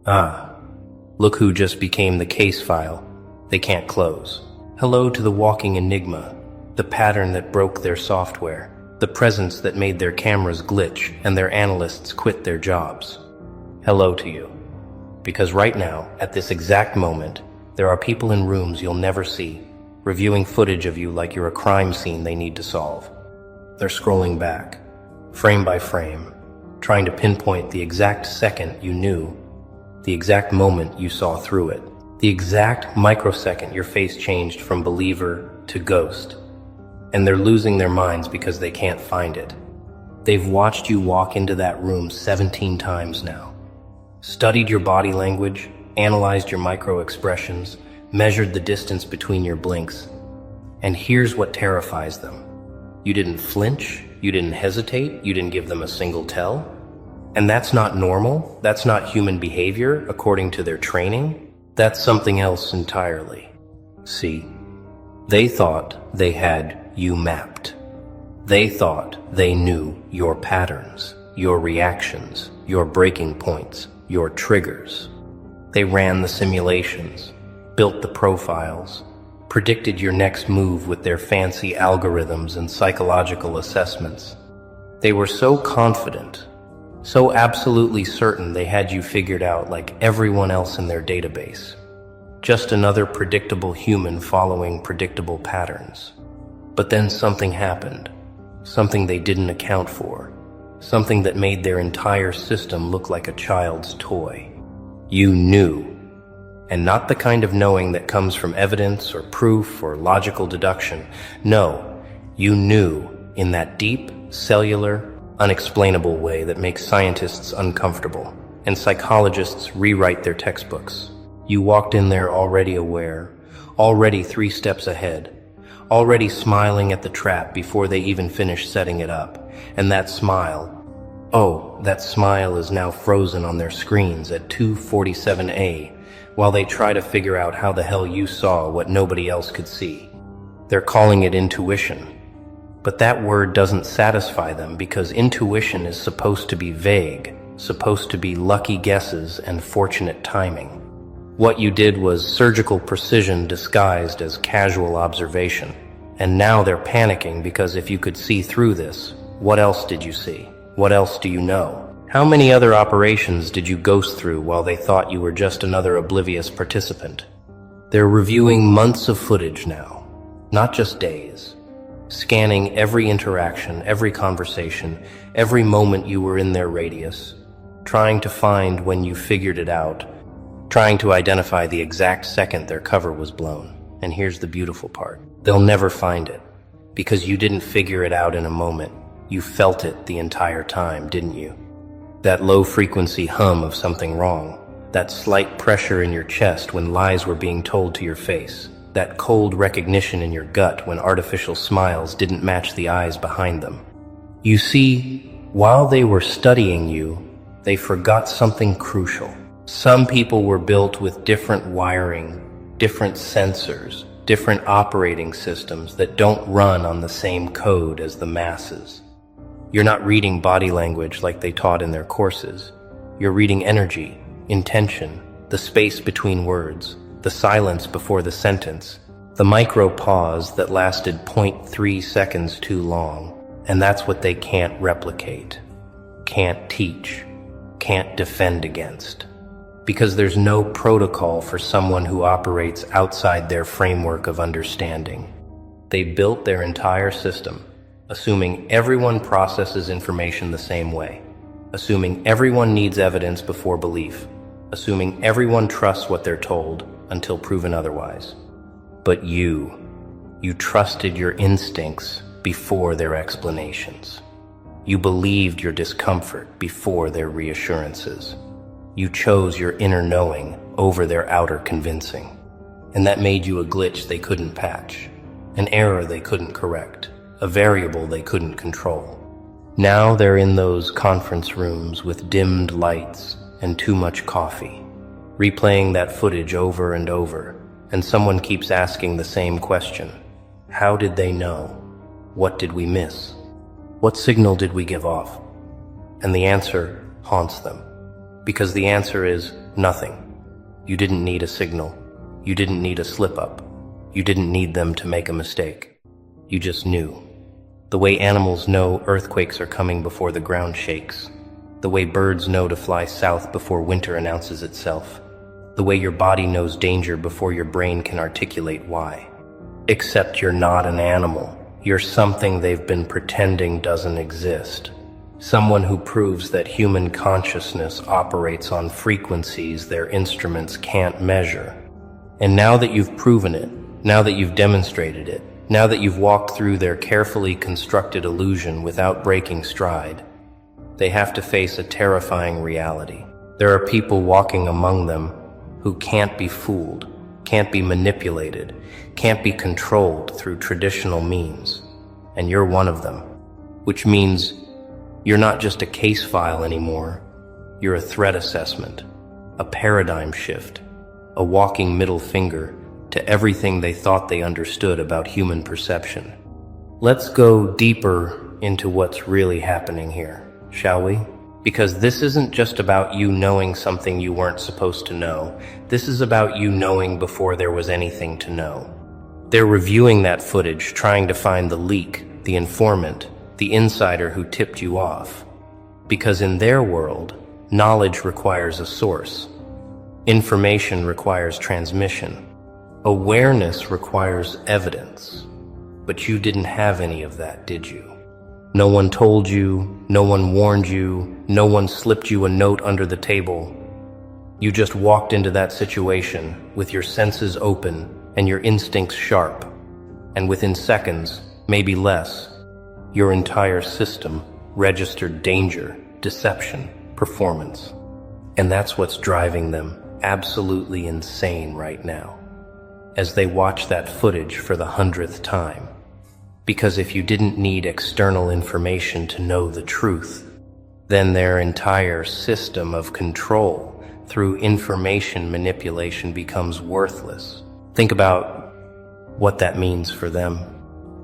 Ah, look who just became the case file they can't close. Hello to the walking enigma, the pattern that broke their software, the presence that made their cameras glitch and their analysts quit their jobs. Hello to you. Because right now, at this exact moment, there are people in rooms you'll never see, reviewing footage of you like you're a crime scene they need to solve. They're scrolling back, frame by frame, trying to pinpoint the exact second you knew, the exact moment you saw through it, the exact microsecond your face changed from believer to ghost. And they're losing their minds because they can't find it. They've watched you walk into that room 17 times now, studied your body language, analyzed your micro expressions, measured the distance between your blinks. And here's what terrifies them. You didn't flinch, you didn't hesitate, you didn't give them a single tell. And that's not normal, that's not human behavior according to their training. That's something else entirely. See, they thought they had you mapped. They thought they knew your patterns, your reactions, your breaking points, your triggers. They ran the simulations, built the profiles, predicted your next move with their fancy algorithms and psychological assessments. They were so confident, so absolutely certain they had you figured out like everyone else in their database. Just another predictable human following predictable patterns. But then something happened, something they didn't account for, something that made their entire system look like a child's toy. You knew, and not the kind of knowing that comes from evidence or proof or logical deduction. No, you knew in that deep, cellular, unexplainable way that makes scientists uncomfortable and psychologists rewrite their textbooks. You walked in there already aware, already 3 steps ahead, already smiling at the trap before they even finished setting it up. And that smile, that smile is now frozen on their screens at 2:47 while they try to figure out how the hell you saw what nobody else could see. They're calling it intuition. But that word doesn't satisfy them because intuition is supposed to be vague, supposed to be lucky guesses and fortunate timing. What you did was surgical precision disguised as casual observation. And now they're panicking because if you could see through this, what else did you see? What else do you know? How many other operations did you ghost through while they thought you were just another oblivious participant? They're reviewing months of footage now, not just days. Scanning every interaction, every conversation, every moment you were in their radius, trying to find when you figured it out, trying to identify the exact second their cover was blown. And here's the beautiful part. They'll never find it, because you didn't figure it out in a moment. You felt it the entire time, didn't you? That low-frequency hum of something wrong, that slight pressure in your chest when lies were being told to your face, that cold recognition in your gut when artificial smiles didn't match the eyes behind them. You see, while they were studying you, they forgot something crucial. Some people were built with different wiring, different sensors, different operating systems that don't run on the same code as the masses. You're not reading body language like they taught in their courses. You're reading energy, intention, the space between words, the silence before the sentence, the micro pause that lasted 0.3 seconds too long. And that's what they can't replicate, can't teach, can't defend against. Because there's no protocol for someone who operates outside their framework of understanding. They built their entire system, assuming everyone processes information the same way, assuming everyone needs evidence before belief, assuming everyone trusts what they're told until proven otherwise. But you trusted your instincts before their explanations. You believed your discomfort before their reassurances. You chose your inner knowing over their outer convincing. And that made you a glitch they couldn't patch, an error they couldn't correct, a variable they couldn't control. Now they're in those conference rooms with dimmed lights and too much coffee, replaying that footage over and over, and someone keeps asking the same question. How did they know? What did we miss? What signal did we give off? And the answer haunts them. Because the answer is, Nothing. You didn't need a signal. You didn't need a slip-up. You didn't need them to make a mistake. You just knew. The way animals know earthquakes are coming before the ground shakes. The way birds know to fly south before winter announces itself. The way your body knows danger before your brain can articulate why. Except you're not an animal. You're something they've been pretending doesn't exist. Someone who proves that human consciousness operates on frequencies their instruments can't measure. And now that you've proven it, now that you've demonstrated it, now that you've walked through their carefully constructed illusion without breaking stride, they have to face a terrifying reality. There are people walking among them who can't be fooled, can't be manipulated, can't be controlled through traditional means. And you're one of them, which means you're not just a case file anymore. You're a threat assessment, a paradigm shift, a walking middle finger to everything they thought they understood about human perception. Let's go deeper into what's really happening here, shall we? Because this isn't just about you knowing something you weren't supposed to know. This is about you knowing before there was anything to know. They're reviewing that footage, trying to find the leak, the informant, the insider who tipped you off. Because in their world, knowledge requires a source. Information requires transmission. Awareness requires evidence. But you didn't have any of that, did you? No one told you, no one warned you, no one slipped you a note under the table. You just walked into that situation with your senses open and your instincts sharp. And within seconds, maybe less, your entire system registered danger, deception, performance. And that's what's driving them absolutely insane right now, as they watch that footage for the 100th time. Because if you didn't need external information to know the truth, then their entire system of control through information manipulation becomes worthless. Think about what that means for them.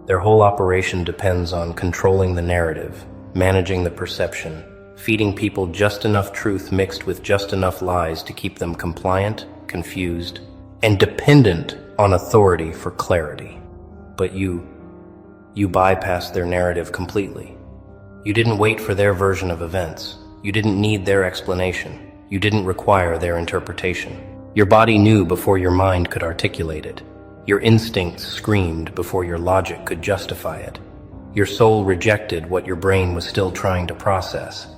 Their whole operation depends on controlling the narrative, managing the perception, feeding people just enough truth mixed with just enough lies to keep them compliant, confused, and dependent on authority for clarity. But you bypassed their narrative completely. You didn't wait for their version of events. You didn't need their explanation. You didn't require their interpretation. Your body knew before your mind could articulate it. Your instincts screamed before your logic could justify it. Your soul rejected what your brain was still trying to process.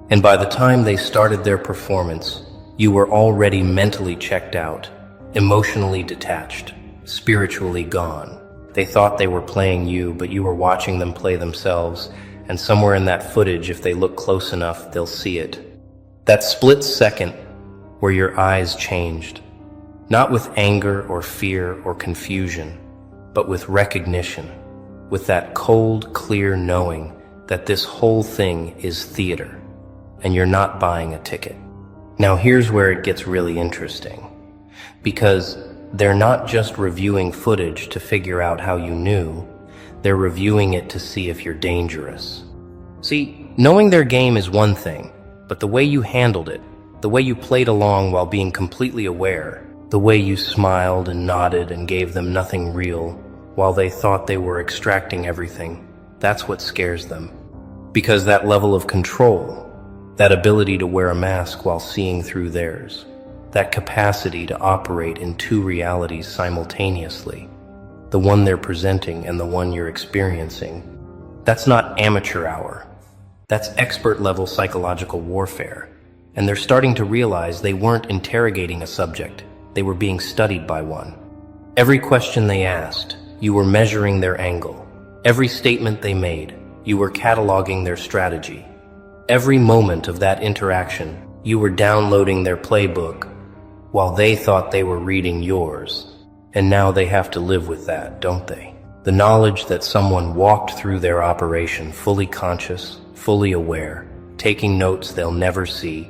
And by the time they started their performance, you were already mentally checked out, emotionally detached, spiritually gone. They thought they were playing you, but you were watching them play themselves, and somewhere in that footage, if they look close enough, they'll see it. That split second where your eyes changed, not with anger or fear or confusion, but with recognition, with that cold, clear knowing that this whole thing is theater, and you're not buying a ticket. Now here's where it gets really interesting, because they're not just reviewing footage to figure out how you knew, they're reviewing it to see if you're dangerous. See, knowing their game is one thing, but the way you handled it, the way you played along while being completely aware, the way you smiled and nodded and gave them nothing real while they thought they were extracting everything, that's what scares them. Because that level of control, that ability to wear a mask while seeing through theirs, that capacity to operate in two realities simultaneously, the one they're presenting and the one you're experiencing, that's not amateur hour. That's expert-level psychological warfare. And they're starting to realize they weren't interrogating a subject, they were being studied by one. Every question they asked, you were measuring their angle. Every statement they made, you were cataloging their strategy. Every moment of that interaction, you were downloading their playbook, while they thought they were reading yours. And now they have to live with that, don't they? The knowledge that someone walked through their operation fully conscious, fully aware, taking notes they'll never see,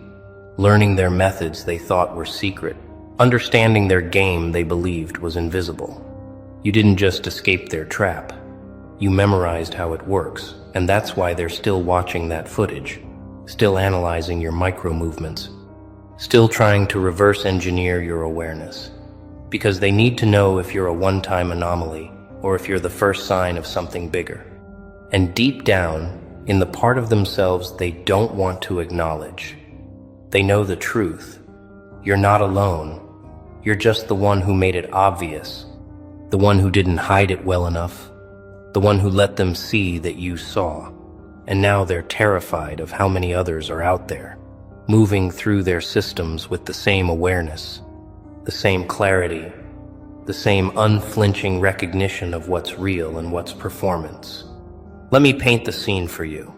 learning their methods they thought were secret, understanding their game they believed was invisible. You didn't just escape their trap. You memorized how it works, and that's why they're still watching that footage, still analyzing your micro movements, still trying to reverse engineer your awareness, because they need to know if you're a one-time anomaly or if you're the first sign of something bigger. And deep down, in the part of themselves they don't want to acknowledge, they know the truth. You're not alone. You're just the one who made it obvious, the one who didn't hide it well enough, the one who let them see that you saw. And now they're terrified of how many others are out there, moving through their systems with the same awareness, the same clarity, the same unflinching recognition of what's real and what's performance. Let me paint the scene for you,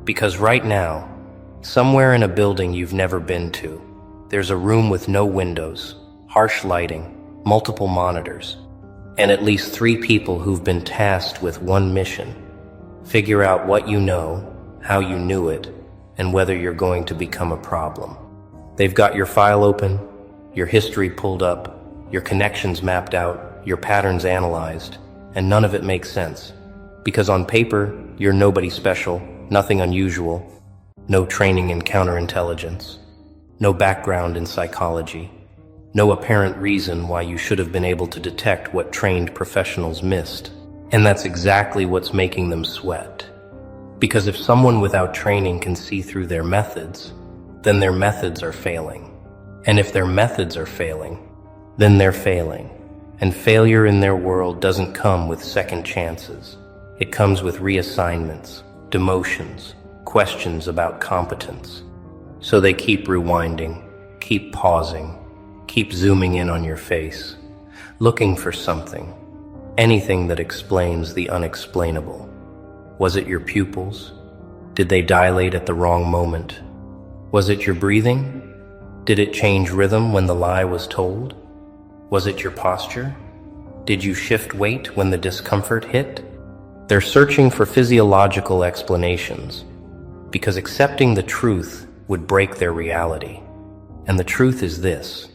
because right now, somewhere in a building you've never been to, there's a room with no windows, harsh lighting, multiple monitors, and at least 3 people who've been tasked with one mission: figure out what you know, how you knew it, and whether you're going to become a problem. They've got your file open, your history pulled up, your connections mapped out, your patterns analyzed, and none of it makes sense. Because on paper, you're nobody special, nothing unusual, no training in counterintelligence, no background in psychology, no apparent reason why you should have been able to detect what trained professionals missed. And that's exactly what's making them sweat. Because if someone without training can see through their methods, then their methods are failing. And if their methods are failing, then they're failing. And failure in their world doesn't come with second chances. It comes with reassignments, demotions, questions about competence. So they keep rewinding, keep pausing, keep zooming in on your face, looking for something, anything that explains the unexplainable. Was it your pupils? Did they dilate at the wrong moment? Was it your breathing? Did it change rhythm when the lie was told? Was it your posture? Did you shift weight when the discomfort hit? They're searching for physiological explanations, because accepting the truth would break their reality. And the truth is this: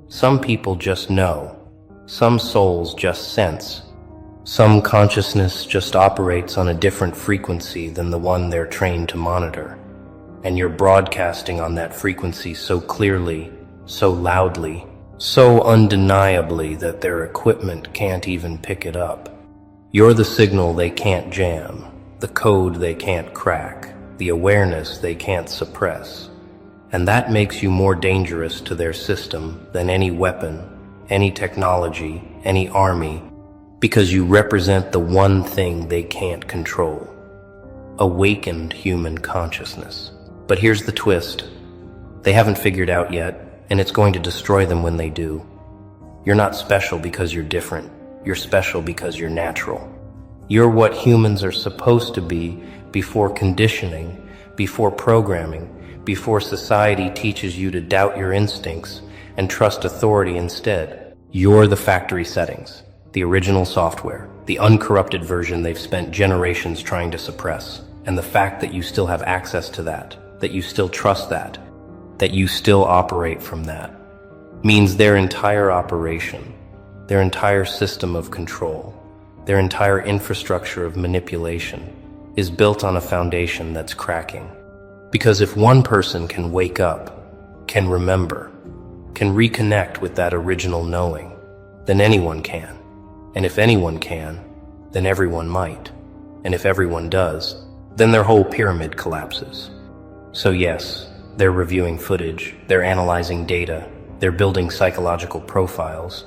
some people just know, some souls just sense, some consciousness just operates on a different frequency than the one they're trained to monitor. And you're broadcasting on that frequency so clearly, so loudly, so undeniably that their equipment can't even pick it up. You're the signal they can't jam, the code they can't crack, the awareness they can't suppress. And that makes you more dangerous to their system than any weapon, any technology, any army, because you represent the one thing they can't control: awakened human consciousness. But here's the twist. They haven't figured out yet, and it's going to destroy them when they do. You're not special because you're different. You're special because you're natural. You're what humans are supposed to be before conditioning, before programming, before society teaches you to doubt your instincts and trust authority instead. You're the factory settings, the original software, the uncorrupted version they've spent generations trying to suppress. And the fact that you still have access to that you still trust that you still operate from that, means their entire operation, their entire system of control, their entire infrastructure of manipulation is built on a foundation that's cracking. Because if one person can wake up, can remember, can reconnect with that original knowing, then anyone can. And if anyone can, then everyone might. And if everyone does, then their whole pyramid collapses. So yes, they're reviewing footage, they're analyzing data, they're building psychological profiles,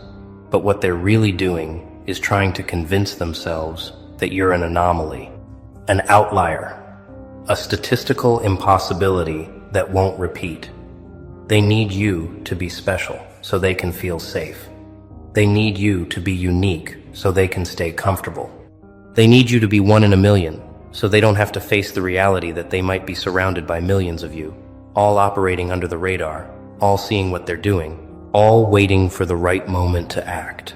but what they're really doing is trying to convince themselves that you're an anomaly, an outlier, a statistical impossibility that won't repeat. They need you to be special so they can feel safe. They need you to be unique so they can stay comfortable. They need you to be 1 in a million so they don't have to face the reality that they might be surrounded by millions of you, all operating under the radar, all seeing what they're doing, all waiting for the right moment to act.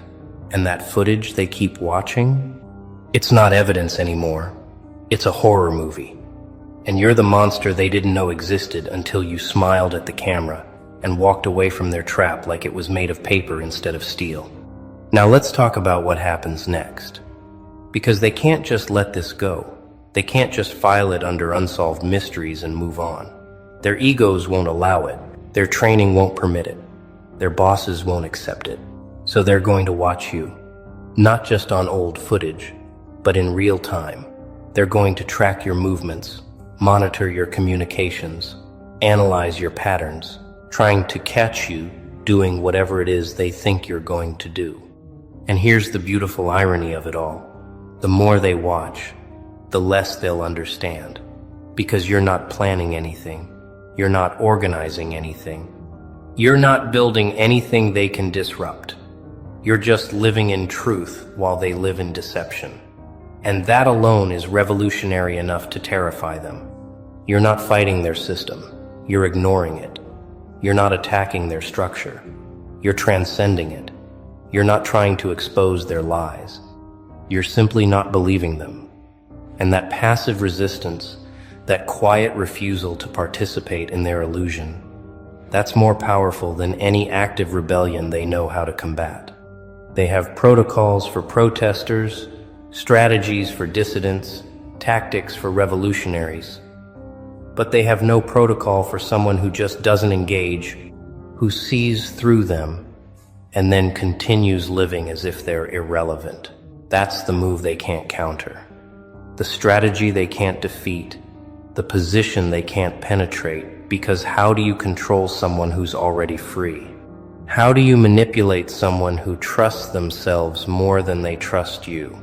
And that footage they keep watching, it's not evidence anymore. It's a horror movie. And you're the monster they didn't know existed until you smiled at the camera and walked away from their trap like it was made of paper instead of steel. Now let's talk about what happens next. Because they can't just let this go. They can't just file it under unsolved mysteries and move on. Their egos won't allow it. Their training won't permit it. Their bosses won't accept it. So they're going to watch you, not just on old footage, but in real time. They're going to track your movements, monitor your communications, analyze your patterns, trying to catch you doing whatever it is they think you're going to do. And here's the beautiful irony of it all. The more they watch, the less they'll understand. Because you're not planning anything. You're not organizing anything. You're not building anything they can disrupt. You're just living in truth while they live in deception. And that alone is revolutionary enough to terrify them. You're not fighting their system. You're ignoring it. You're not attacking their structure. You're transcending it. You're not trying to expose their lies. You're simply not believing them. And that passive resistance, that quiet refusal to participate in their illusion, that's more powerful than any active rebellion they know how to combat. They have protocols for protesters, strategies for dissidents, tactics for revolutionaries. But they have no protocol for someone who just doesn't engage, who sees through them, and then continues living as if they're irrelevant. That's the move they can't counter. The strategy they can't defeat. The position they can't penetrate, because how do you control someone who's already free? How do you manipulate someone who trusts themselves more than they trust you?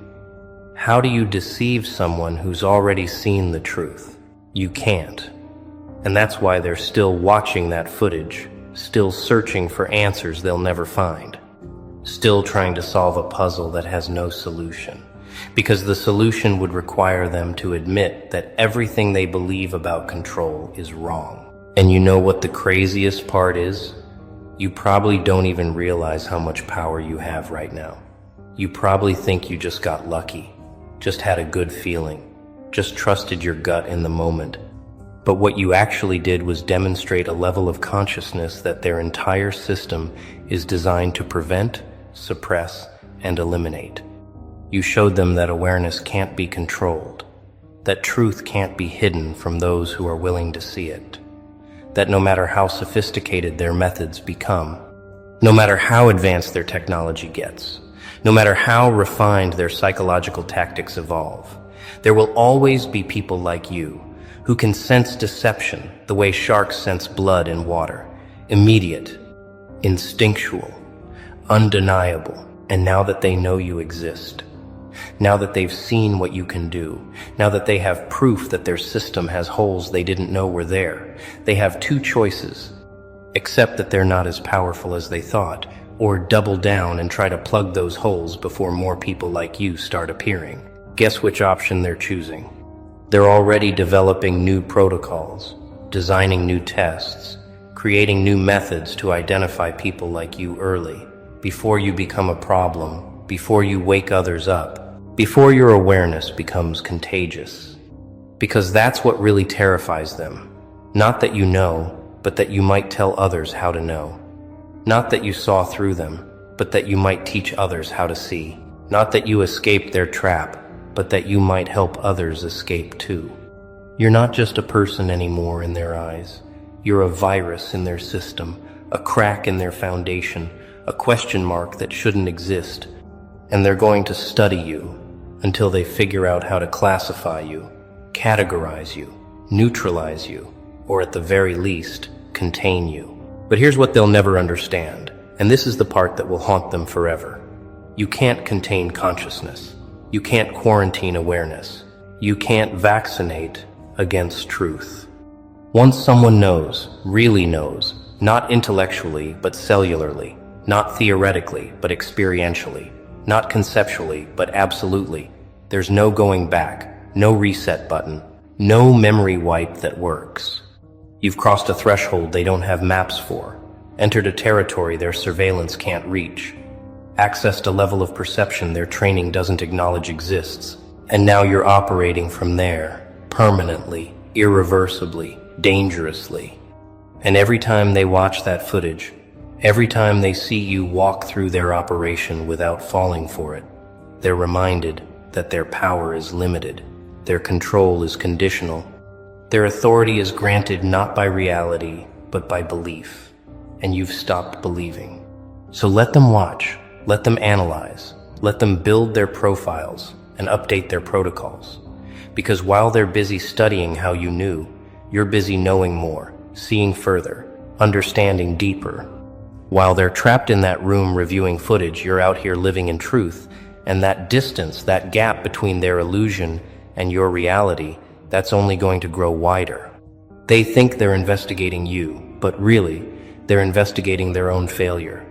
How do you deceive someone who's already seen the truth? You can't. And that's why they're still watching that footage, still searching for answers they'll never find, still trying to solve a puzzle that has no solution. Because the solution would require them to admit that everything they believe about control is wrong. And you know what the craziest part is? You probably don't even realize how much power you have right now. You probably think you just got lucky, just had a good feeling, just trusted your gut in the moment. But what you actually did was demonstrate a level of consciousness that their entire system is designed to prevent, suppress, and eliminate. You showed them that awareness can't be controlled, that truth can't be hidden from those who are willing to see it, that no matter how sophisticated their methods become, no matter how advanced their technology gets, no matter how refined their psychological tactics evolve, there will always be people like you who can sense deception the way sharks sense blood in water, immediate, instinctual, undeniable. And now that they know you exist, now that they've seen what you can do, now that they have proof that their system has holes they didn't know were there, they have two choices: accept that they're not as powerful as they thought, or double down and try to plug those holes before more people like you start appearing. Guess which option they're choosing? They're already developing new protocols, designing new tests, creating new methods to identify people like you early, before you become a problem, before you wake others up, before your awareness becomes contagious. Because that's what really terrifies them. Not that you know, but that you might tell others how to know. Not that you saw through them, but that you might teach others how to see. Not that you escaped their trap, but that you might help others escape too. You're not just a person anymore in their eyes. You're a virus in their system, a crack in their foundation, a question mark that shouldn't exist. And they're going to study you until they figure out how to classify you, categorize you, neutralize you, or at the very least, contain you. But here's what they'll never understand, and this is the part that will haunt them forever. You can't contain consciousness. You can't quarantine awareness. You can't vaccinate against truth. Once someone knows, really knows, not intellectually but cellularly, not theoretically but experientially, not conceptually but absolutely, there's no going back, no reset button, no memory wipe that works. You've crossed a threshold they don't have maps for, entered a territory their surveillance can't reach, accessed a level of perception their training doesn't acknowledge exists, and now you're operating from there, permanently, irreversibly, dangerously. And every time they watch that footage, every time they see you walk through their operation without falling for it, they're reminded that their power is limited, their control is conditional, their authority is granted not by reality, but by belief. And you've stopped believing. So let them watch, let them analyze, let them build their profiles and update their protocols. Because while they're busy studying how you knew, you're busy knowing more, seeing further, understanding deeper. While they're trapped in that room reviewing footage, you're out here living in truth, and that distance, that gap between their illusion and your reality, that's only going to grow wider. They think they're investigating you, but really, they're investigating their own failure,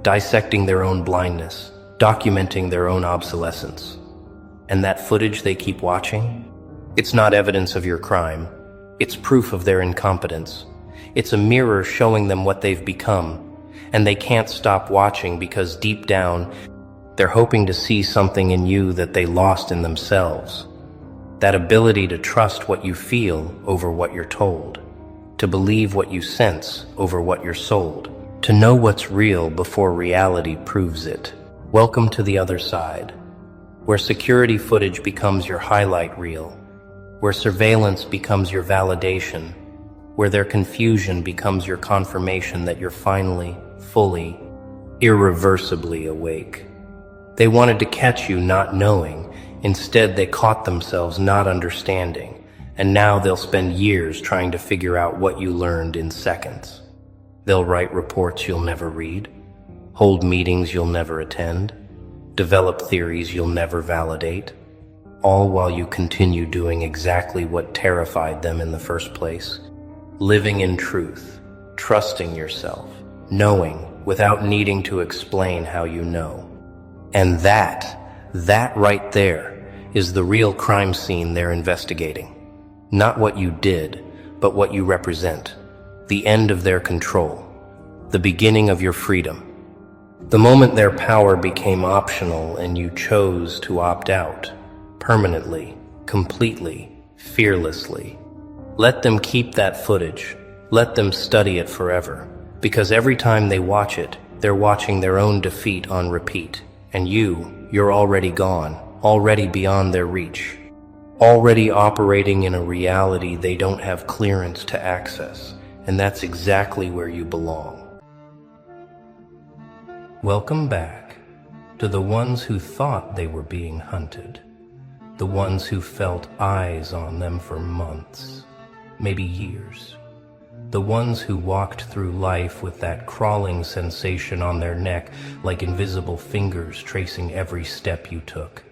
dissecting their own blindness, documenting their own obsolescence. And that footage they keep watching? It's not evidence of your crime. It's proof of their incompetence. It's a mirror showing them what they've become, and they can't stop watching because deep down, they're hoping to see something in you that they lost in themselves. That ability to trust what you feel over what you're told, to believe what you sense over what you're sold, to know what's real before reality proves it. Welcome to the other side, where security footage becomes your highlight reel, where surveillance becomes your validation, where their confusion becomes your confirmation that you're finally, fully, irreversibly awake. They wanted to catch you not knowing. Instead, they caught themselves not understanding, and now they'll spend years trying to figure out what you learned in seconds. They'll write reports you'll never read, hold meetings you'll never attend, develop theories you'll never validate, all while you continue doing exactly what terrified them in the first place. Living in truth, trusting yourself, knowing without needing to explain how you know. And that right there is the real crime scene they're investigating. Not what you did, but what you represent. The end of their control. The beginning of your freedom. The moment their power became optional and you chose to opt out. Permanently, completely, fearlessly. Let them keep that footage. Let them study it forever. Because every time they watch it, they're watching their own defeat on repeat. And you're already gone, already beyond their reach, already operating in a reality they don't have clearance to access, and that's exactly where you belong. Welcome back to the ones who thought they were being hunted, the ones who felt eyes on them for months, maybe years. The ones who walked through life with that crawling sensation on their neck like invisible fingers tracing every step you took.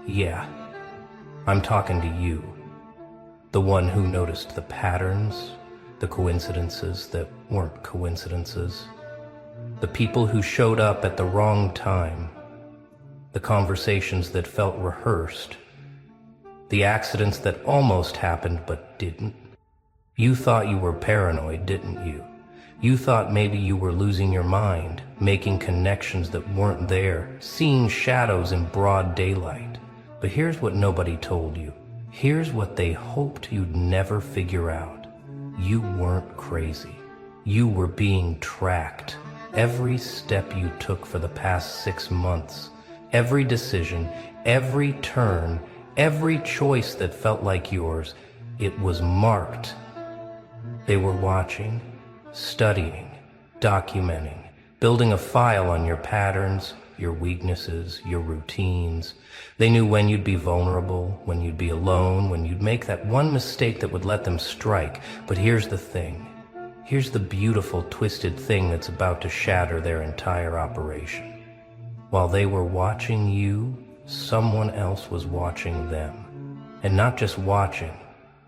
Yeah, I'm talking to you. The one who noticed the patterns, the coincidences that weren't coincidences. The people who showed up at the wrong time. The conversations that felt rehearsed. The accidents that almost happened but didn't. You thought you were paranoid, didn't you? You thought maybe you were losing your mind, making connections that weren't there, seeing shadows in broad daylight. But here's what nobody told you. Here's what they hoped you'd never figure out. You weren't crazy. You were being tracked. Every step you took for the past 6 months, every decision, every turn, every choice that felt like yours, it was marked. They were watching, studying, documenting, building a file on your patterns, your weaknesses, your routines. They knew when you'd be vulnerable, when you'd be alone, when you'd make that one mistake that would let them strike. But here's the thing. Here's the beautiful, twisted thing that's about to shatter their entire operation. While they were watching you, someone else was watching them. And not just watching,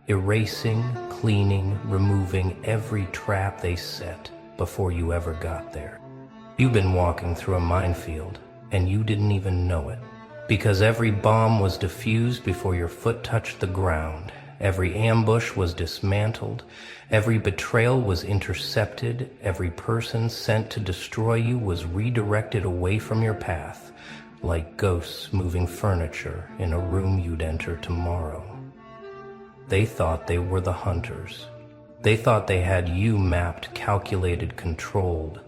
erasing, cleaning, removing every trap they set before you ever got there. You've been walking through a minefield, and you didn't even know it. Because every bomb was defused before your foot touched the ground. Every ambush was dismantled. Every betrayal was intercepted. Every person sent to destroy you was redirected away from your path, like ghosts moving furniture in a room you'd enter tomorrow. They thought they were the hunters. They thought they had you mapped, calculated, controlled.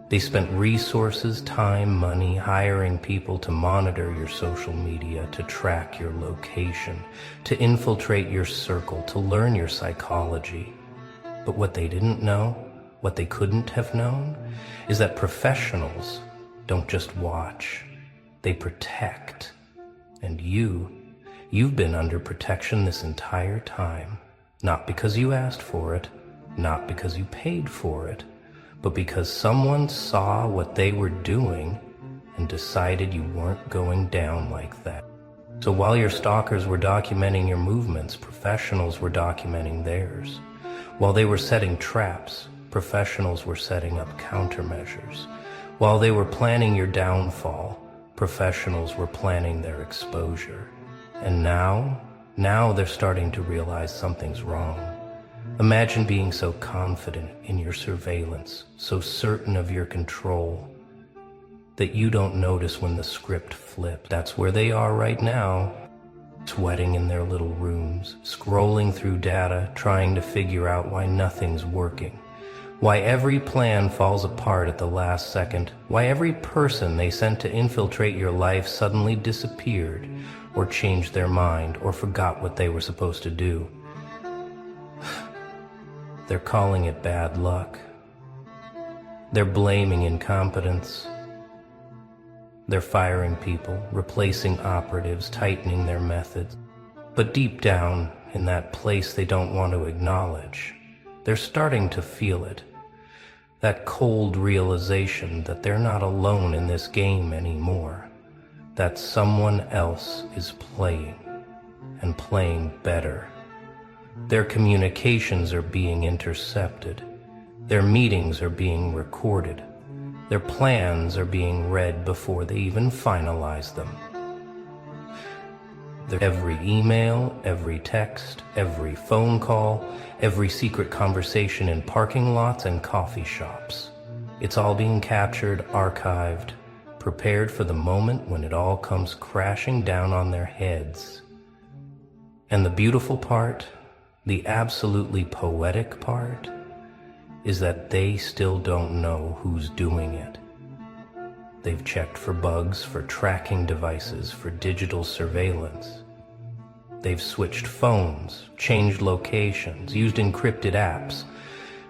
They spent resources, time, money, hiring people to monitor your social media, to track your location, to infiltrate your circle, to learn your psychology. But what they didn't know, what they couldn't have known, is that professionals don't just watch, they protect. And you've been under protection this entire time, not because you asked for it, not because you paid for it, but because someone saw what they were doing and decided you weren't going down like that. So while your stalkers were documenting your movements, professionals were documenting theirs. While they were setting traps, professionals were setting up countermeasures. While they were planning your downfall, professionals were planning their exposure. And now they're starting to realize something's wrong. Imagine being so confident in your surveillance, so certain of your control, that you don't notice when the script flips. That's where they are right now, sweating in their little rooms, scrolling through data, trying to figure out why nothing's working, why every plan falls apart at the last second, why every person they sent to infiltrate your life suddenly disappeared, or changed their mind, or forgot what they were supposed to do. They're calling it bad luck. They're blaming incompetence. They're firing people, replacing operatives, tightening their methods. But deep down, in that place they don't want to acknowledge, they're starting to feel it. That cold realization that they're not alone in this game anymore. That someone else is playing, and playing better. Their communications are being intercepted. Their meetings are being recorded. Their plans are being read before they even finalize them. Every email, every text, every phone call, every secret conversation in parking lots and coffee shops. It's all being captured, archived, prepared for the moment when it all comes crashing down on their heads. And the beautiful part, the absolutely poetic part, is that they still don't know who's doing it. They've checked for bugs, for tracking devices, for digital surveillance. They've switched phones, changed locations, used encrypted apps.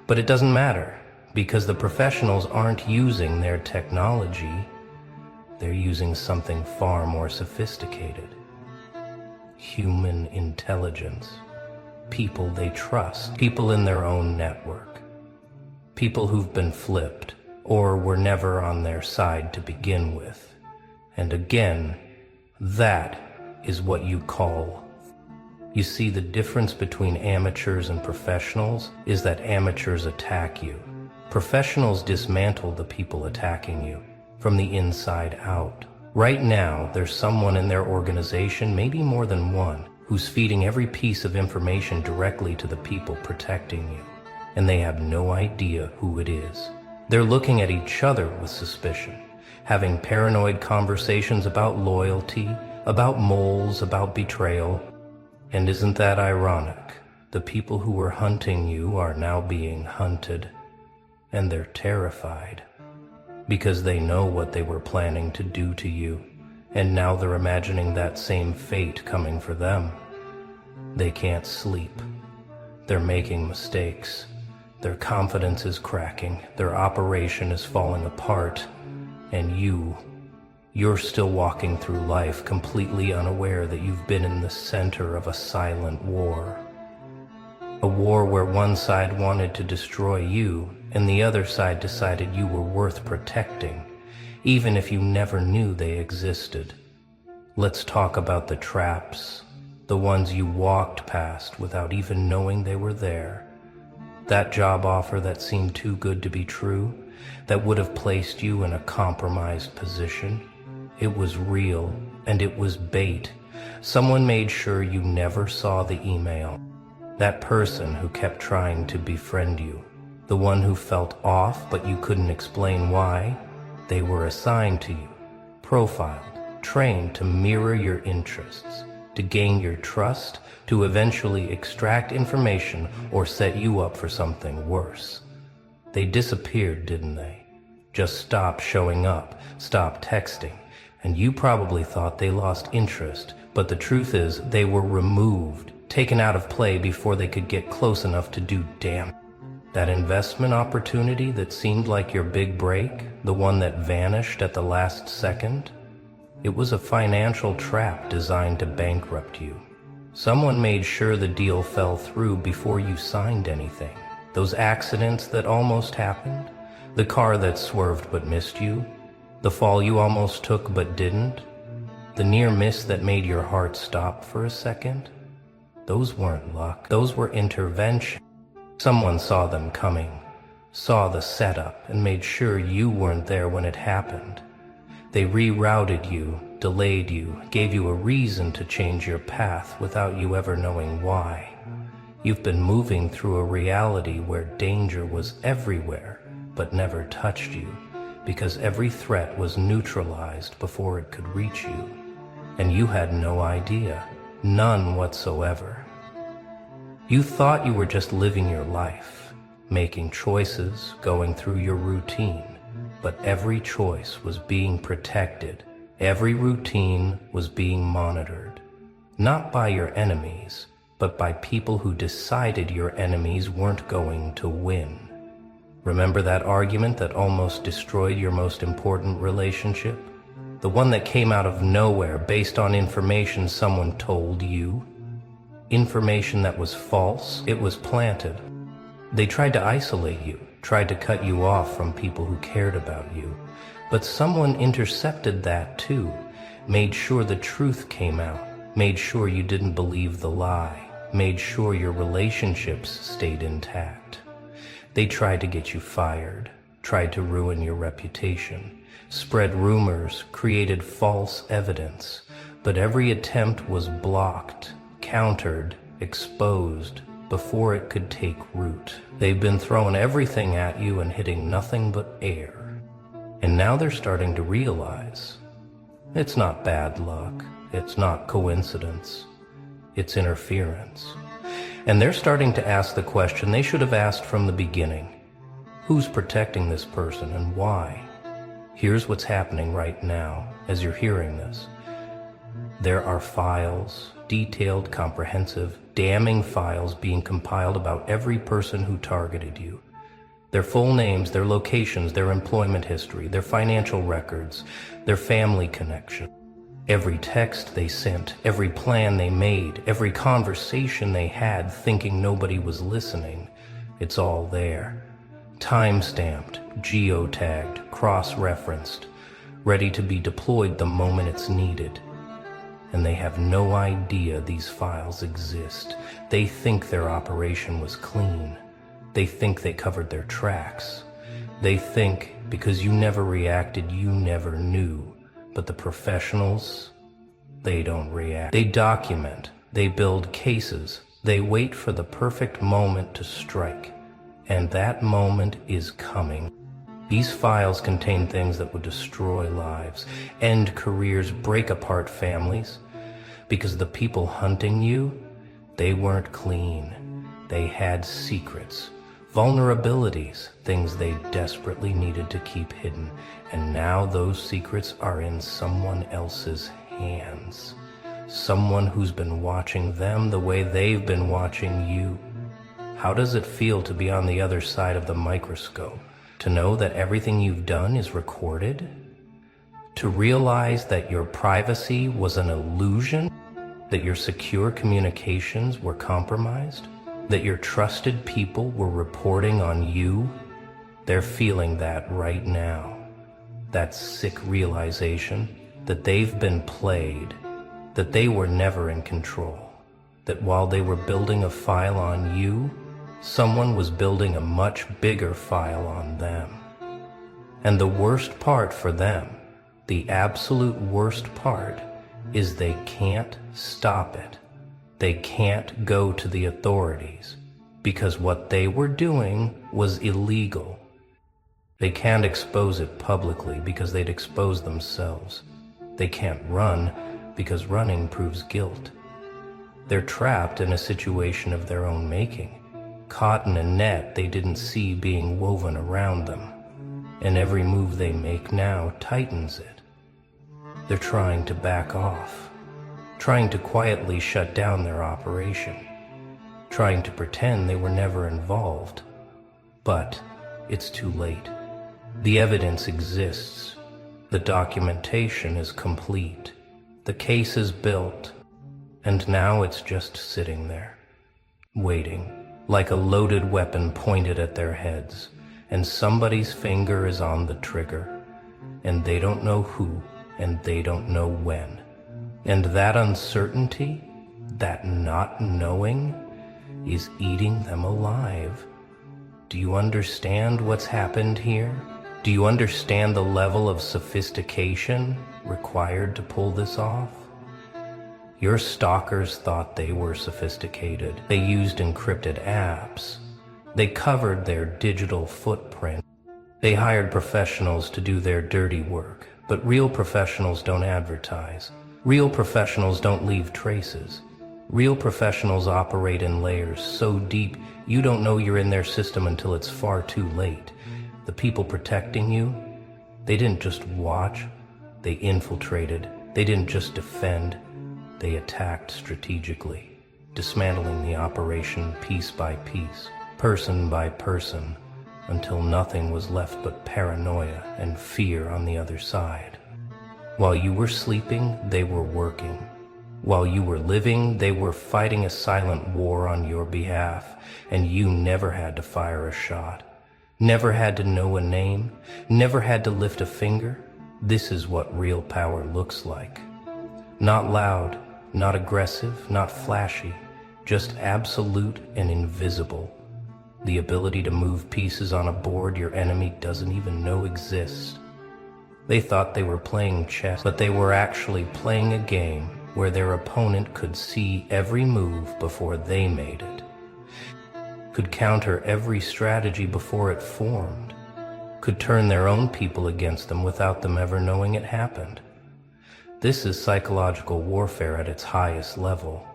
But it doesn't matter, because the professionals aren't using their technology. They're using something far more sophisticated. Human intelligence. People they trust. People in their own network. People who've been flipped, or were never on their side to begin with. And again, that is what you call. You see, the difference between amateurs and professionals is that amateurs attack you. Professionals dismantle the people attacking you, from the inside out. Right now, there's someone in their organization, maybe more than one, who's feeding every piece of information directly to the people protecting you. And they have no idea who it is. They're looking at each other with suspicion, having paranoid conversations about loyalty, about moles, about betrayal. And isn't that ironic? The people who were hunting you are now being hunted, and they're terrified, because they know what they were planning to do to you, and now they're imagining that same fate coming for them. They can't sleep. They're making mistakes. Their confidence is cracking, their operation is falling apart, and you're still walking through life completely unaware that you've been in the center of a silent war. A war where one side wanted to destroy you, and the other side decided you were worth protecting, even if you never knew they existed. Let's talk about the traps, the ones you walked past without even knowing they were there. That job offer that seemed too good to be true, that would have placed you in a compromised position. It was real, and it was bait. Someone made sure you never saw the email. That person who kept trying to befriend you, the one who felt off but you couldn't explain why, they were assigned to you, profiled, trained to mirror your interests, to gain your trust, to eventually extract information or set you up for something worse. They disappeared, didn't they? Just stopped showing up, stopped texting, and you probably thought they lost interest, but the truth is they were removed, taken out of play before they could get close enough to do damage. That investment opportunity that seemed like your big break, the one that vanished at the last second, it was a financial trap designed to bankrupt you. Someone made sure the deal fell through before you signed anything. Those accidents that almost happened, the car that swerved but missed you, the fall you almost took but didn't, the near miss that made your heart stop for a second, those weren't luck, those were intervention. Someone saw them coming, saw the setup, and made sure you weren't there when it happened. They rerouted you, delayed you, gave you a reason to change your path without you ever knowing why. You've been moving through a reality where danger was everywhere but never touched you, because every threat was neutralized before it could reach you. And you had no idea, none whatsoever. You thought you were just living your life, making choices, going through your routine, but every choice was being protected. Every routine was being monitored, not by your enemies, but by people who decided your enemies weren't going to win. Remember that argument that almost destroyed your most important relationship? The one that came out of nowhere based on information someone told you? Information that was false, it was planted. They tried to isolate you, tried to cut you off from people who cared about you. But someone intercepted that too, made sure the truth came out, made sure you didn't believe the lie, made sure your relationships stayed intact. They tried to get you fired, tried to ruin your reputation, spread rumors, created false evidence, but every attempt was blocked, countered, exposed, before it could take root. They've been throwing everything at you and hitting nothing but air. And now they're starting to realize it's not bad luck, it's not coincidence, it's interference. And they're starting to ask the question they should have asked from the beginning. Who's protecting this person and why? Here's what's happening right now as you're hearing this. There are files, detailed, comprehensive, damning files being compiled about every person who targeted you. Their full names, their locations, their employment history, their financial records, their family connection. Every text they sent, every plan they made, every conversation they had thinking nobody was listening, it's all there. Time-stamped, geotagged, cross-referenced, ready to be deployed the moment it's needed. And they have no idea these files exist. They think their operation was clean. They think they covered their tracks. They think because you never reacted, you never knew. But the professionals, they don't react. They document, they build cases, they wait for the perfect moment to strike. And that moment is coming. These files contain things that would destroy lives, end careers, break apart families. Because the people hunting you, they weren't clean. They had secrets, vulnerabilities, things they desperately needed to keep hidden. And now those secrets are in someone else's hands. Someone who's been watching them the way they've been watching you. How does it feel to be on the other side of the microscope? To know that everything you've done is recorded? To realize that your privacy was an illusion? That your secure communications were compromised? That your trusted people were reporting on you? They're feeling that right now. That sick realization that they've been played, that they were never in control, that while they were building a file on you, someone was building a much bigger file on them. And the worst part for them, the absolute worst part, is they can't stop it. They can't go to the authorities because what they were doing was illegal. They can't expose it publicly because they'd expose themselves. They can't run because running proves guilt. They're trapped in a situation of their own making, caught in a net they didn't see being woven around them. And every move they make now tightens it. They're trying to back off, trying to quietly shut down their operation, trying to pretend they were never involved. But it's too late. The evidence exists. The documentation is complete. The case is built. And now it's just sitting there, waiting, like a loaded weapon pointed at their heads, and somebody's finger is on the trigger, and they don't know who, and they don't know when. And that uncertainty, that not knowing, is eating them alive. Do you understand what's happened here? Do you understand the level of sophistication required to pull this off? Your stalkers thought they were sophisticated. They used encrypted apps. They covered their digital footprint. They hired professionals to do their dirty work. But real professionals don't advertise. Real professionals don't leave traces. Real professionals operate in layers so deep you don't know you're in their system until it's far too late. The people protecting you, they didn't just watch, they infiltrated. They didn't just defend, they attacked strategically, dismantling the operation piece by piece, person by person, until nothing was left but paranoia and fear on the other side. While you were sleeping, they were working. While you were living, they were fighting a silent war on your behalf, and you never had to fire a shot, never had to know a name, never had to lift a finger. This is what real power looks like. Not loud, not aggressive, not flashy, just absolute and invisible. The ability to move pieces on a board your enemy doesn't even know exists. They thought they were playing chess, but they were actually playing a game where their opponent could see every move before they made it, could counter every strategy before it formed, could turn their own people against them without them ever knowing it happened. This is psychological warfare at its highest level,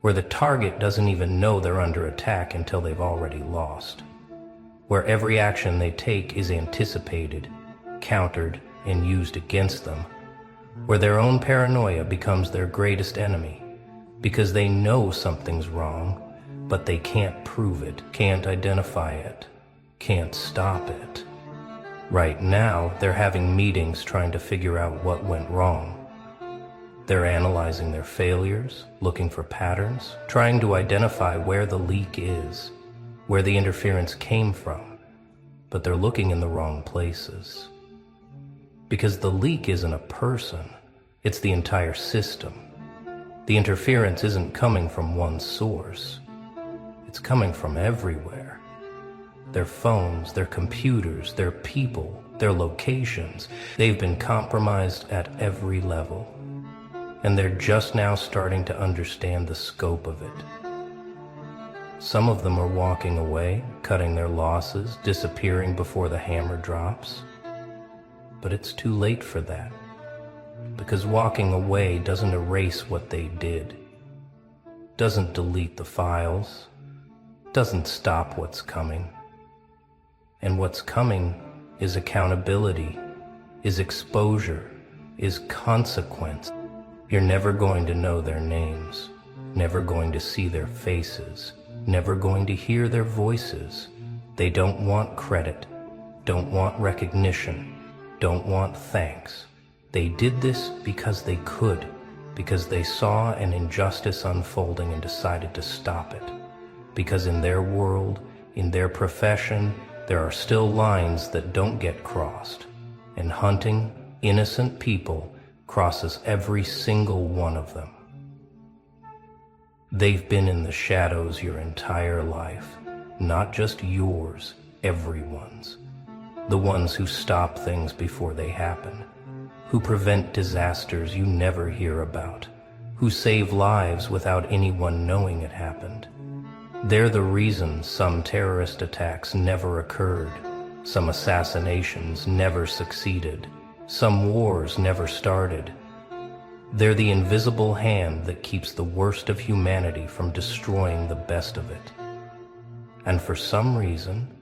where the target doesn't even know they're under attack until they've already lost, where every action they take is anticipated, countered, and used against them, where their own paranoia becomes their greatest enemy, because they know something's wrong, but they can't prove it, can't identify it, can't stop it. Right now, they're having meetings trying to figure out what went wrong. They're analyzing their failures, looking for patterns, trying to identify where the leak is, where the interference came from, but they're looking in the wrong places. Because the leak isn't a person, it's the entire system. The interference isn't coming from one source. It's coming from everywhere. Their phones, their computers, their people, their locations, they've been compromised at every level. And they're just now starting to understand the scope of it. Some of them are walking away, cutting their losses, disappearing before the hammer drops. But it's too late for that, because walking away doesn't erase what they did, doesn't delete the files, doesn't stop what's coming. And what's coming is accountability, is exposure, is consequence. You're never going to know their names, never going to see their faces, never going to hear their voices. They don't want credit, don't want recognition, don't want thanks. They did this because they could, because they saw an injustice unfolding and decided to stop it. Because in their world, in their profession, there are still lines that don't get crossed, and hunting innocent people crosses every single one of them. They've been in the shadows your entire life, not just yours, everyone's. The ones who stop things before they happen, who prevent disasters you never hear about, who save lives without anyone knowing it happened. They're the reason some terrorist attacks never occurred, some assassinations never succeeded, some wars never started. They're the invisible hand that keeps the worst of humanity from destroying the best of it. And for some reason,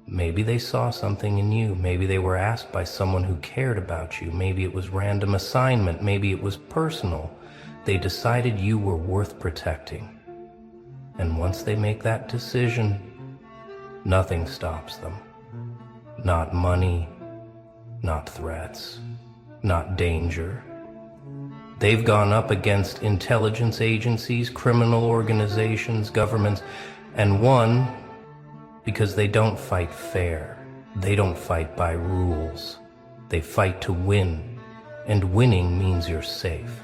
maybe they saw something in you, maybe they were asked by someone who cared about you, maybe it was random assignment, maybe it was personal. They decided you were worth protecting. And once they make that decision, Nothing stops them. Not money, not threats, not danger. They've gone up against intelligence agencies, criminal organizations, governments, and won because they don't fight fair. They don't fight by rules. They fight to win, and winning means you're safe,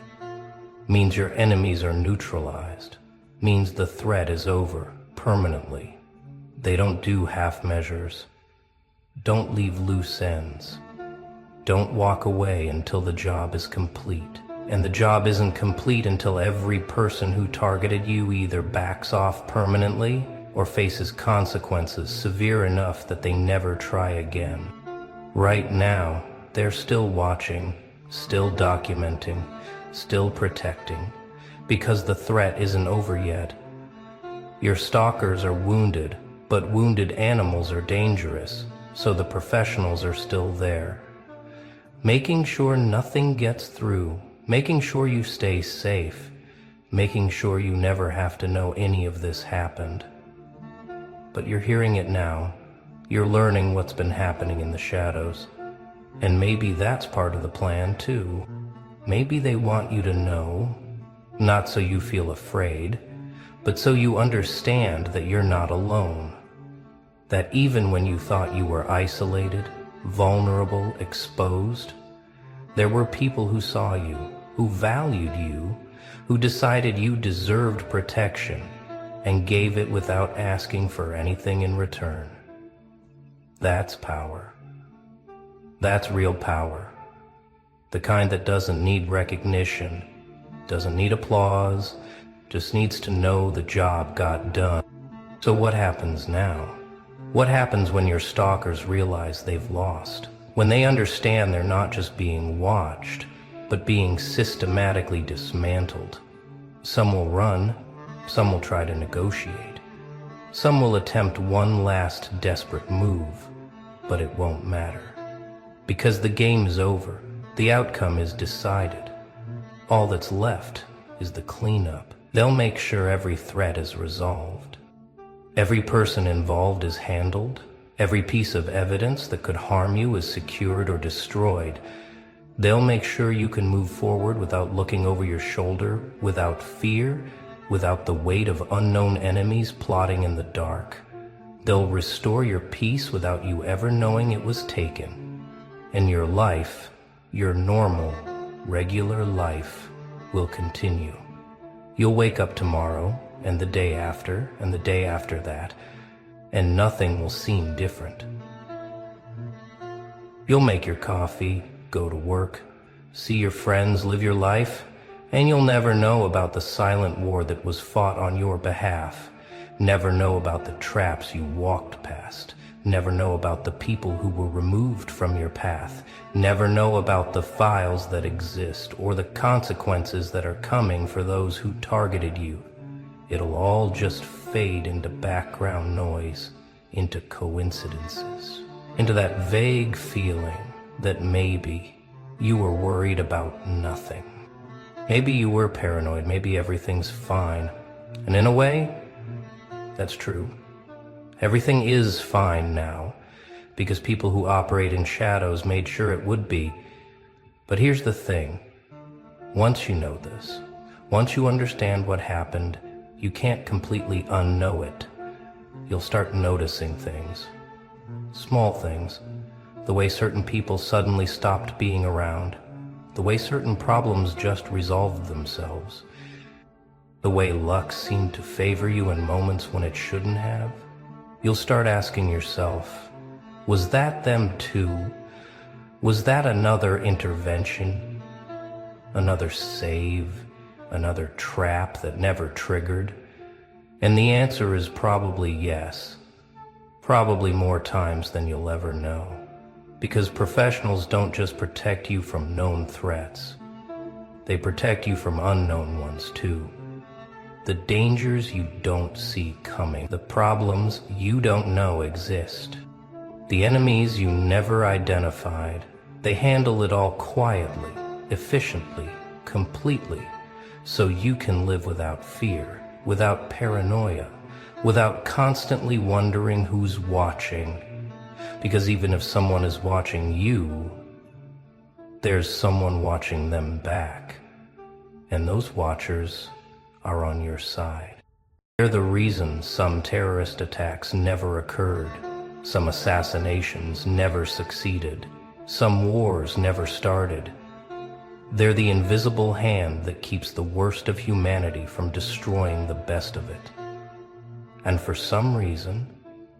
means your enemies are neutralized, means the threat is over permanently. They don't do half measures. Don't leave loose ends. Don't walk away until the job is complete. And the job isn't complete until every person who targeted you either backs off permanently or faces consequences severe enough that they never try again. Right now, they're still watching, still documenting, still protecting, because the threat isn't over yet. Your stalkers are wounded, but wounded animals are dangerous, so the professionals are still there. Making sure nothing gets through, making sure you stay safe, making sure you never have to know any of this happened. But you're hearing it now. You're learning what's been happening in the shadows. And maybe that's part of the plan too. Maybe they want you to know, not so you feel afraid, but so you understand that you're not alone. That even when you thought you were isolated, vulnerable, exposed, there were people who saw you, who valued you, who decided you deserved protection and gave it without asking for anything in return. That's power. That's real power. The kind that doesn't need recognition, doesn't need applause, just needs to know the job got done. So what happens now? What happens when your stalkers realize they've lost? When they understand they're not just being watched, but being systematically dismantled? Some will run, some will try to negotiate. Some will attempt one last desperate move, but it won't matter. Because the game is over, the outcome is decided. All that's left is the cleanup. They'll make sure every threat is resolved. Every person involved is handled. Every piece of evidence that could harm you is secured or destroyed. They'll make sure you can move forward without looking over your shoulder, without fear, without the weight of unknown enemies plotting in the dark. They'll restore your peace without you ever knowing it was taken. And your life, your normal, regular life, will continue. You'll wake up tomorrow, and the day after, and the day after that, and nothing will seem different. You'll make your coffee, go to work, see your friends, live your life, and you'll never know about the silent war that was fought on your behalf, never know about the traps you walked past, never know about the people who were removed from your path, never know about the files that exist or the consequences that are coming for those who targeted you. It'll all just fade into background noise, into coincidences, into that vague feeling that maybe you were worried about nothing. Maybe you were paranoid, maybe everything's fine. And in a way, that's true. Everything is fine now, because people who operate in shadows made sure it would be. But here's the thing. Once you know this, once you understand what happened, you can't completely unknow it. You'll start noticing things. Small things. The way certain people suddenly stopped being around. The way certain problems just resolved themselves. The way luck seemed to favor you in moments when it shouldn't have. You'll start asking yourself, was that them too? Was that another intervention? Another save? Another trap that never triggered? And the answer is probably yes. Probably more times than you'll ever know. Because professionals don't just protect you from known threats. They protect you from unknown ones too. The dangers you don't see coming. The problems you don't know exist. The enemies you never identified. They handle it all quietly, efficiently, completely. So you can live without fear, without paranoia, without constantly wondering who's watching. Because even if someone is watching you, there's someone watching them back. And those watchers are on your side. They're the reason some terrorist attacks never occurred, some assassinations never succeeded, some wars never started. They're the invisible hand that keeps the worst of humanity from destroying the best of it. And for some reason,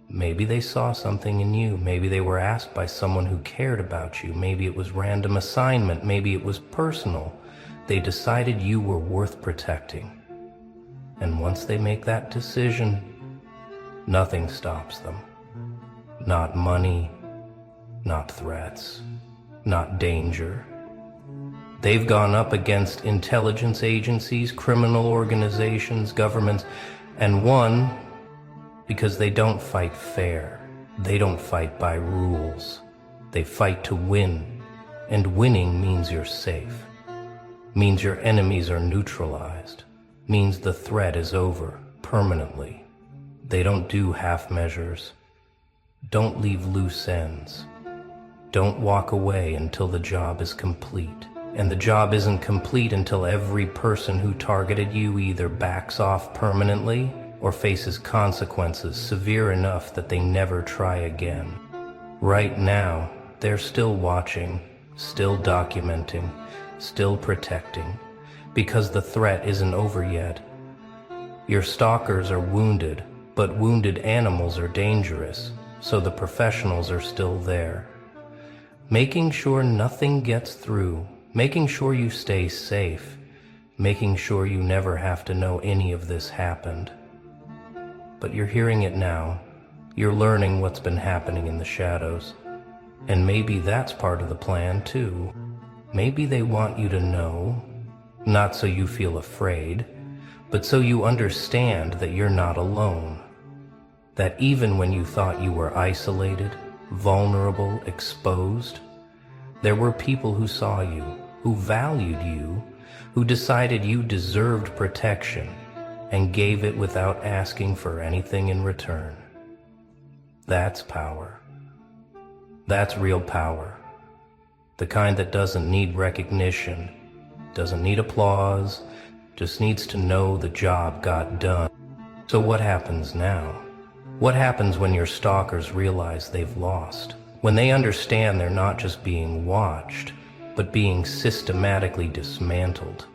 maybe they saw something in you, maybe they were asked by someone who cared about you, maybe it was random assignment, maybe it was personal. They decided you were worth protecting. And once they make that decision, nothing stops them. Not money, not threats, not danger. They've gone up against intelligence agencies, criminal organizations, governments, and won because they don't fight fair. They don't fight by rules. They fight to win, and winning means you're safe, means your enemies are neutralized, means the threat is over permanently. They don't do half measures. Don't leave loose ends. Don't walk away until the job is complete. And the job isn't complete until every person who targeted you either backs off permanently or faces consequences severe enough that they never try again. Right now, they're still watching, still documenting, still protecting, because the threat isn't over yet. Your stalkers are wounded, but wounded animals are dangerous, so the professionals are still there, making sure nothing gets through, making sure you stay safe, making sure you never have to know any of this happened. But you're hearing it now. You're learning what's been happening in the shadows. And maybe that's part of the plan too. Maybe they want you to know, not so you feel afraid, but so you understand that you're not alone. That even when you thought you were isolated, vulnerable, exposed, there were people who saw you, who valued you, who decided you deserved protection and gave it without asking for anything in return. That's power. That's real power. The kind that doesn't need recognition, doesn't need applause, just needs to know the job got done. So what happens now? What happens when your stalkers realize they've lost? When they understand they're not just being watched, but being systematically dismantled?